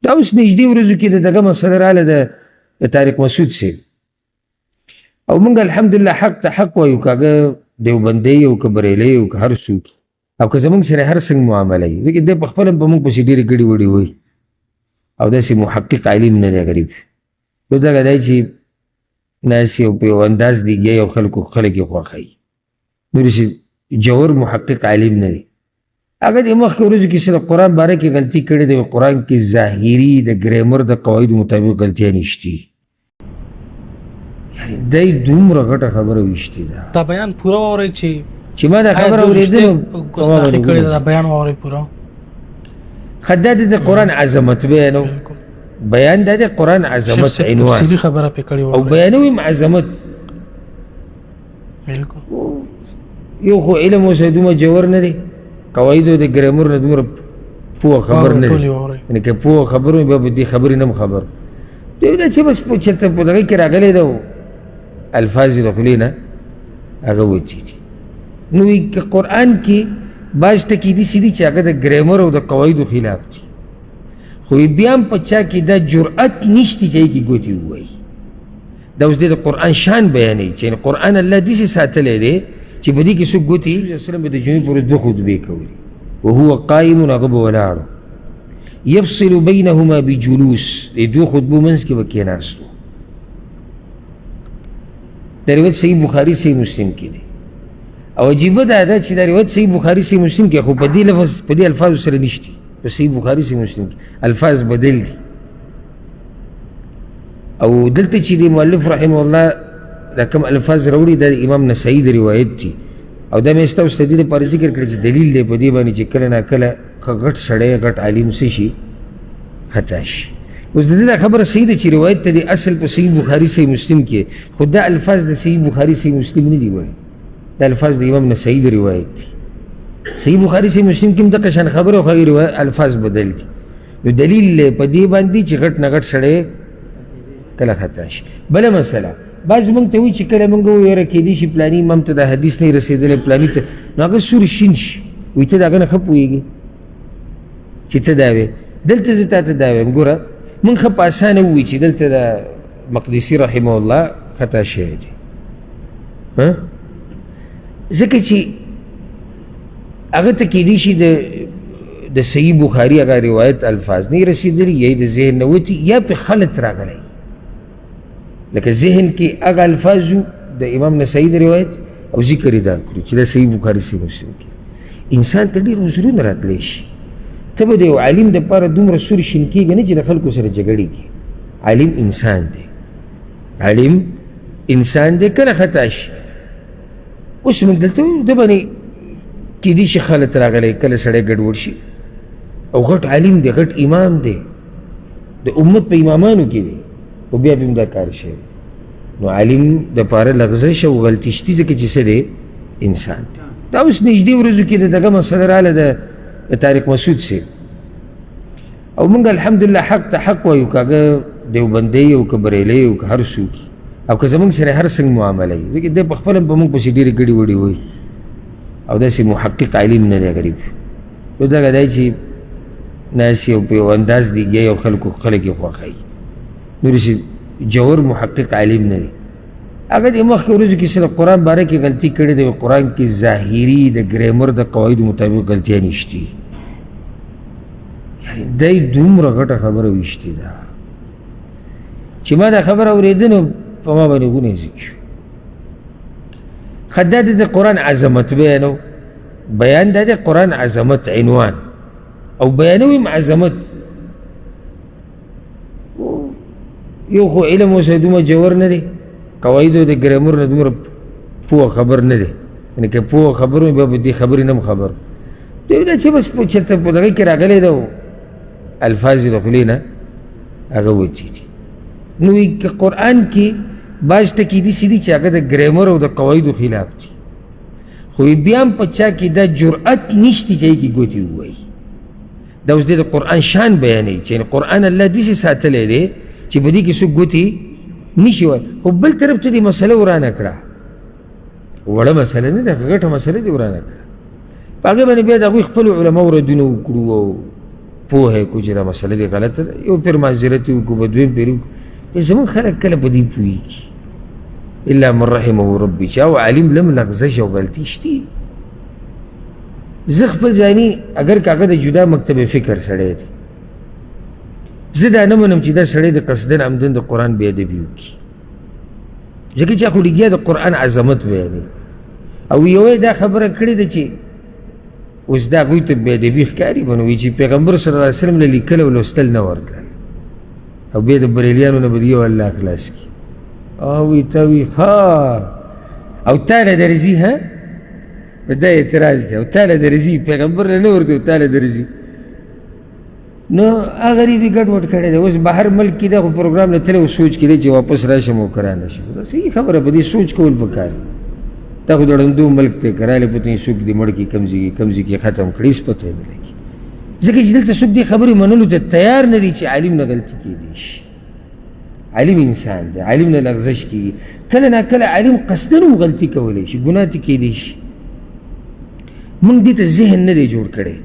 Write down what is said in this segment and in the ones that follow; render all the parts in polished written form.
دا اوس نږدې ورځو کې د دغه مسله راغله د طارق مسعود صاحب او موږ الحمدلله حق ته حق وایو که هغه دیوبندی او که بریلی او که هر څوک او که زموږ سره هر څنګه معامله وي ځکه دی په خپله په موږ پسې ډېرې ګډې وډې وایي او داسې محقق عالم نه دی غریب نو دغه دی چې ناست یو په یو انداز دیګیا او خلک یې خوښوي نو داسې جوور محقق عالم نه دی هغه د مخکې ورځو کې چې د قرآن باره کې غلطي کړې ده قرآن کې ظاهري د ګریمر د قواعدو مطابق غلطیان ایشتي یعنې دی دومره غټه خبره ویشتې ده دا بیان پوره واورئ چې ما دا خبره اورېدلې ګستاخي کړې ده دا بیان واورئ پوره ښه دا د قرآن عظمت بیانو بیان دا د قرآن عظمت عنوان تفصیلي خبره پې کړې او بیانوي عظمت بالکل یو خو علم اوس دومره جوور نه دی قواعدو د ګرامر نه دومره پوه خبر نه دی یعنې که پوه خبر وي بیا به دې خبرې نه م خبر دوی دا چې بس چېرته په دغه کې راغلی ده الفاظ یې د خولې نه هغه وتي دي نو که قرآن کې بعض ټکي داسې دي چې هغه د ګرامر او د قواعدو خلاف دي خو بیا هم په چا کې دا جرأت نشته چې هغې کې ګوتې ووایي دا اوس د قرآن شان بیانوي چې قرآن الله داسې ساتلی دی چې په دې کې څوک ګوتې رسول الله صلی به د جمعې پر ورځ 2 خطبې کولې وهو قائم هغه به ولاړو یفصل بینهما بجلوس د 2 خطبو منځ کې به کېناستو دا روایت صحیح بخاري صحیح مسلم کې دی او عجیبه دا ده چې دا روایت صحیح بخاري صحیح مسلم کې خو په دې لفظ په دې الفاظو سره نشته په صحیح بخاري صحیح مسلم کې الفاظ بدل دي او دلته چې د مؤلف رحمه الله دا کوم الفاظ راوړي د امام نسائی د روایت دي او دا مې ستا اوس د دې لپاره ذکر کړی چې دلیل دی په دې باندې چې کله ناکله غټ سړی غټ عالم څه شي خطا شي اوس د دې دا خبره صحیح ده چې روایت ته د اصل په صحیح بخاري صحیح مسلم کې خو دا الفاظ د صحیح بخاري صحیح مسلم نه دي وایي دا الفاظ د امام نسائی د روایت دي صحیح بخاري صحیح مسلم کې هم دغه شان خبره خو الفاظ بدل دي نو دلیل په دې باندې چې غټ نه غټ سړی کله خطا شي بله مسله بعض موږ ته وایي چې کله موږ ویره کېدی شي پلاني امام ته دا حدیث نه رسېدلی پلاني ته نو هغه سور شین شي وایي ته د هغه نه ښه پوهېږي چې ته دا وې دلته زه تا ته دا وایم ګوره موږ ښه په اسانه ووایي چې دلته د مقدسي رحمه الله خطا شوی دی ځکه چې هغه ته کېدی شي د صحیح بخاري هغه روایت الفاظ نه رسېدلي یا د ذهن نه وتي یا پې خلط راغلی لکه ذهن کې هغه الفاظو د امام نسائی د روایت او ذکر یې دا کړو چې دا صحیح بخاري صحیح مسلم کې انسان ته ډېر عذرونه راتلی شي ته به د یو عالم دپاره دومره سور شین کېږي نه چې د خلکو سره جګړې کړي عالم انسان دی عالم انسان دی کله خطا شي اوس موږ دلته د باندې کېدی شي خلط راغلی کله سړی ګډوډ شي او غټ عالم دی غټ امام دی د امت په امامانو کې دی او بیا به هم دا کار شوی نو عالم دپاره لغزش او غلطي شتي ځکه چې څه دی انسان دی دا اوس نږدې ورځو کې د دغه مسله راغله د طارق مسعود صاحب او موږ الحمدلله حق ته حق وایو که هغه دیوبندی او که بریلی او که هر څوک او که زموږ سره هر څنګه معامله وي ځکه دی په خپله په موږ پسې ډېرې ګډې وډې وایي او داسې محقق عالم نه دی غریب نو دغه دی چې ناست یو په یو انداز دیګیا او خلک یې خوښوي نو داسې جوور محقق عالم نه دی هغه د مخکې ورځو کې چې د قرآن باره کې غلطي کړې ده قرآن کې ظاهري د ګریمر د قواعدو مطابق غلطیان ایشتي یعنې دی دومره غټه خبره ویشتې ده چې ما دا خبره اورېده نو په ما باندې غونی ځګ شو ښه دا د قرآن عظمت بیانو بیان دا د قرآن عظمت عنوان او بیانوي عظمت یو خو علم اوس دومره جوور نه دی قواعدو د ګرامر نه دومره پوه خبر نه دی یعنې که پوه خبر وي بیا به دې خبرې نه م خبر دوی دا چې بس چېرته په دغه کې راغلی ده الفاظ یې د خولې نه هغه وتي دي نو که قرآن کې بعض ټکي داسې دي چې هغه د ګرامر او د قواعدو خلاف دي خو بیا هم په چا کې دا جرأت نشته چې هغې کې ګوتې ووایي دا اوس د قرآن شان بیانوي چې قرآن الله داسې ساتلی دی چې په دې کې څوک ګوتې نشي وایي خو بل طرف ته دې مسله ورانه کړه وړه مسله نه ده ګټه مسله دې ورانه کړه په هغې باندې بیا د هغوی خپلو علماو ردونه وکړو او پوهه کو چې دا مسله دې غلطه ده یو پیر معذرت وکړو به دویم پیر وکړو زمونږ خلک کله په دې پوهېږي الا من رحمه ربي چې او عالم لم لغزش او غلطي شتي زه خپل ځاني اگر کاغه د جدا مکتب فکر سړی دی زه دا نه منم چې دا سړی د قصدن عمدن د قرآن بې ادبي وکړي ځکه چې خو لګیا د قرآن عظمت بیانوي او یوه دا خبره کړې ده چې اوس دا هغوی ته بې ادبي ښکاري به نو وایي چې پیغمبر صلی الله علیه وسلم له لیکل او لوستل نه ورتلل او بیا د بریلیانو نه به یو الله خلاص کړي او وی ته وی ها او تا له درځي ها دا اعتراض دی او تا له درځي پیغمبر له نه ورته تا له درځي نو هغه غریبي ګډوډ کړی دی اوس بهر ملک کې دا خو پروګرام نه تللی او سوچ کړی چې واپس راشم او کرانه شم دا صحیح خبره په دې سوچ کول پکار دی دا خو د ړندو ملک دی کرایله پته یې څوک دې مړ کړي کوم ځای کې ختم کړي هېڅ پته یې نه لګي ځکه چې دلته څوک دې خبرې منلو ته تیار نه دی چې عالم نه غلطي کېدی شي عالم انسان دی عالم نه لغزش کېږي کله ناکله عالم قصدن هم غلطي کولی شي ګناه ترې کېدی شي موږ دې ته ذهن نه دی جوړ کړی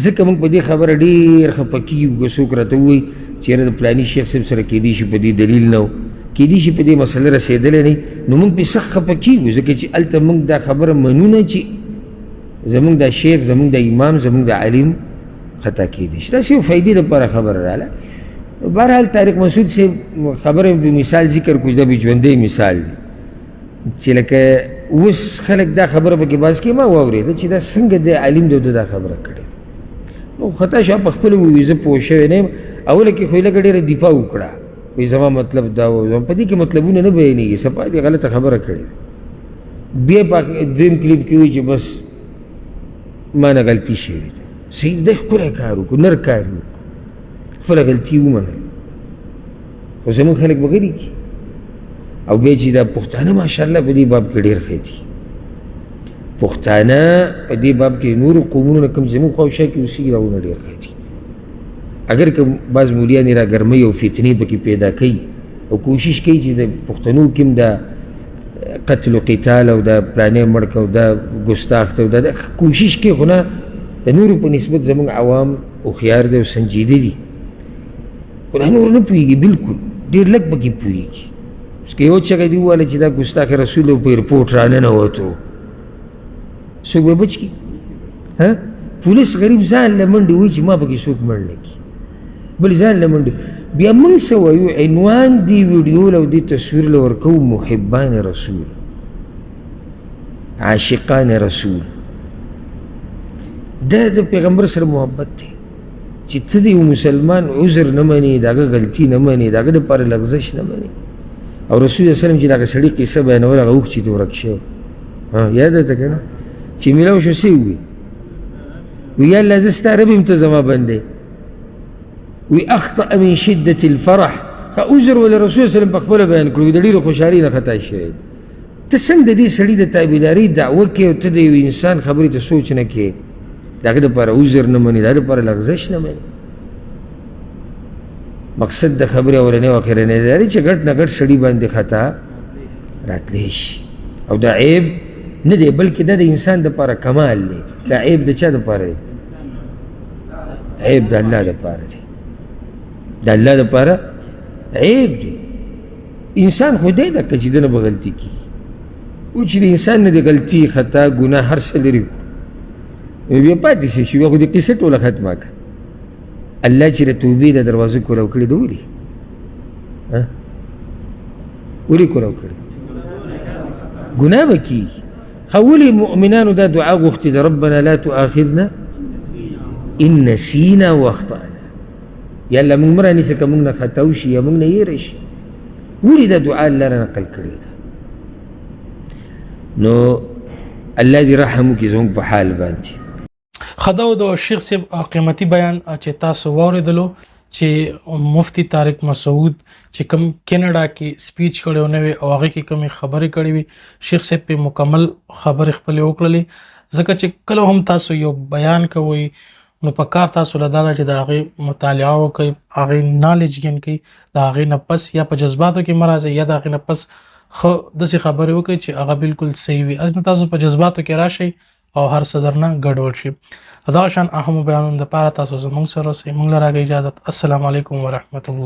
ځکه موږ په دې خبره ډېر خفه کېږو که څوک راته ووایي چې یاره د فلاني شیخ صاحب سره کېدی شي په دې دلیل نه و کېدی شي په دې مسله رسېدلی نه نو موږ پرې سخت خفه کېږو ځکه چې هلته موږ دا خبره منو نه چې زموږ دا شیخ زموږ دا امام زموږ دا عالم خطا کېدی شي داسې یو فایدې دپاره خبره راغله بهرحال طارق مسعود صاحب خبره په مثال ذکر کړو دا به ژوندی مثال دی چې لکه اوس خلک دا خبره پکې باز کې ما واورېده چې دا څنګه د عالم دی دا خبره کړې نو خطا شو په خپله ووایي زه پوه شوی نه یم اوله کې خو یې لږه ډېره دفاع وکړه وایي زما مطلب دا و په دې کې مطلبونه نه بیانېږي صفا دې غلطه خبره کړې بیا په دویم کلیپ کې وایي چې بس ما نه غلطي شوې ده صحیح دی ښکلی کار وکړو نر کار وکړو خپله غلطي ومنل خو زموږ خلک به غلي کړي او بیا چې دا پښتانه ماشاءالله په دې باب کې ډېر ښه دي پښتانه په دې باب کې نورو قومونو نه کوم زموږ خواوشا کې اوسېږي هغونه ډېر ښه دي اگر که بعض مولیانې را ګرمۍ او فتنې پکې پیدا کوي او کوشش کوي چې د پښتنو کې هم دا قتل و قتال او دا پلانې مړ که او دا ګستاخ ته او دا کوشش کوي خو نه د نورو په نسبت زموږ عوام هوښیار دی او سنجیده دي خو دا نور نه پوهېږي بلکل ډېر لږ پکې پوهېږي اوس که یو چغه دې وویله چې دا ګستاخ رسول په ایرپورټ راننوتو څوک به بچ کړي پولیس غریب ځان له منډې وایي چې ما پکې څوک مړ نه کړي بل ځان له منډې بیا موږ څه وایو عنوان دې ویډیو له او دې تصویر له ورکوو محبان رسول عاشقان رسول دا د پیغمبر سره محبت دی چې ته د یو مسلمان عذر نه منې د هغه غلطي نه منې د هغه دپاره لغزش نه منې او رسول الله صلی چې د هغه سړي قصه بیانول هغه اوښ چې ته ورک شوی یاد درته که نه چې میلاو شو څه ووي وی یا الله زه ستا رب یم ته زما بندی وی اخطأ من شدة الفرح عذر ول رسول الله صلی په خپله بیان کړو د ډېرې خوشحالۍ نه خطا شوی ته څنګه د دې سړي د تابعدارۍ دعوه کوې او ته د یو انسان خبرې ته سوچ نه کوې د هغه دپاره عذر نه منې د هغه دپاره لغزش نه منې مقصد د خبرې اولنۍ او اخرنۍ دا دی چې ګډ نه ګډ سړي باندې خطا راتلی شي او دا عیب نه دی بلکې دا د انسان دپاره کمال دی دا عیب د چا دپاره دی عیب د الله دپاره دی د الله دپاره عیب دی انسان خو دی ده که چې ده نه به غلطي کېږي او چې د انسان نه د غلطي خطا ګناه هر څه لري بیا پاتې شي بیا خو د قصه ټوله ختمه کړه الله چې د توبې د دروازه کولاو کړې ده ولې ولې کولاو کړې ګناه به کېږي خو ولې مؤمنانو دا دعا غوښتې ده ربنا لا تؤاخذنا ان نسینا واخطأنا یا الله موږ مه رانیسه که موږ نه خطا وشي یا موږ نه هېره شي ولې دا دعا الله را نقل کړې ده نو الله دې رحم وکړي زموږ په حال باندې خدا د شیخ صاحب قیمتي بیان چې تاسو واورېدلو چې مفتی طارق مسعود چې کوم کینیډا کې سپیچ کړی و نوې او هغې کې کومې خبرې کړې وي شیخ صاحب پې مکمل خبرې خپلې وکړلې ځکه چې کله هم تاسو یو بیان کوئ نو په کار تاسو له دا ده چې د هغې مطالعه وکړئ هغې نالج ګین کړئ د هغې نه پس یا په جذباتو کې مه راځئ یا د هغې نه پس ښه داسې خبرې وکړئ چې هغه بالکل صحیح وي از نه تاسو په جذباتو کې راشئ او هر څه درنه ګډوډ شي. دا شان اهم بیانونو لپاره تاسو زموږ سره اوسئ. موږ له راغی اجازه. السلام علیکم ورحمت الله.